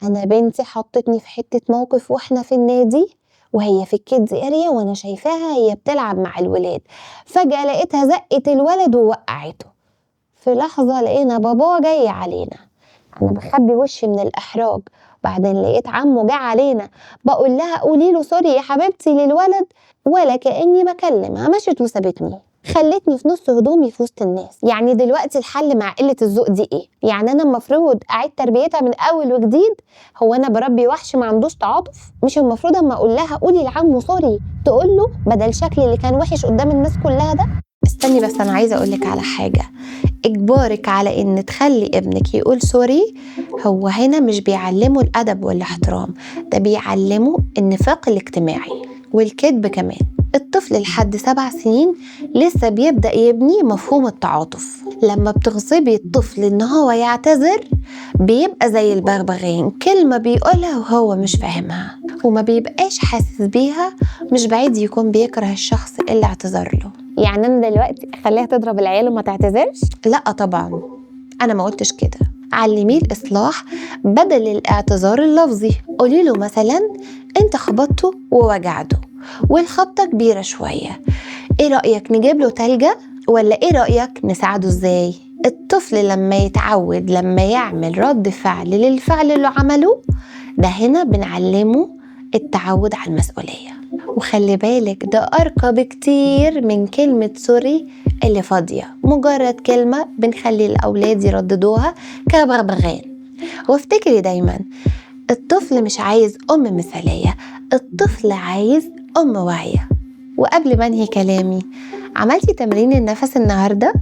أنا بنتي حطتني في حتة موقف وإحنا في النادي وهي في الكيدز اريا وأنا شايفاها هي بتلعب مع الولاد، فجأة لقيتها زقت الولد ووقعته. في لحظة لقينا باباه جاي علينا، أنا بخبي وشي من الإحراج، بعدين لقيت عمه جه علينا بقول لها قولي له سوري يا حبيبتي للولد، ولا كأني بكلمها مشت وسابتني، خلتني في نص هدومي في وسط الناس. يعني دلوقتي الحل مع قلة الذوق دي ايه؟ يعني انا المفروض اعيد تربيتها من اول وجديد؟ هو انا بربي وحش ما عندوش تعاطف؟ مش المفروض اما اقول لها قولي لعمه سوري تقول له بدل شكلي اللي كان وحش قدام الناس كلها ده؟ استني بس، انا عايزه اقولك على حاجه. اجبارك على ان تخلي ابنك يقول سوري هو هنا مش بيعلمه الادب والاحترام، ده بيعلمه النفاق الاجتماعي والكذب كمان. الطفل لحد 7 سنين لسه بيبدأ يبني مفهوم التعاطف. لما بتغصبي الطفل ان هو يعتذر بيبقى زي البغبغان، كلمة بيقولها وهو مش فاهمها وما بيبقاش حاسس بيها، مش بعيد يكون بيكره الشخص اللي اعتذر له. يعني انا دلوقتي اخليها تضرب العيال وما تعتذرش؟ لا طبعا، انا ما قلتش كده. علميه الاصلاح بدل الاعتذار اللفظي. قولي له مثلا انت خبطته ووجعته والخبطه كبيره شويه، ايه رايك نجيب له تلجة؟ ولا ايه رايك نساعده ازاي؟ الطفل لما يتعود لما يعمل رد فعل للفعل اللي عمله ده، هنا بنعلمه التعود على المسؤوليه. وخلي بالك ده أرقى بكتير من كلمة سوري اللي فاضية، مجرد كلمة بنخلي الأولاد يرددوها كبغبغان. وافتكري دايما الطفل مش عايز أم مثالية، الطفل عايز أم واعية. وقبل ما انهي كلامي، عملتي تمرين النفس النهاردة؟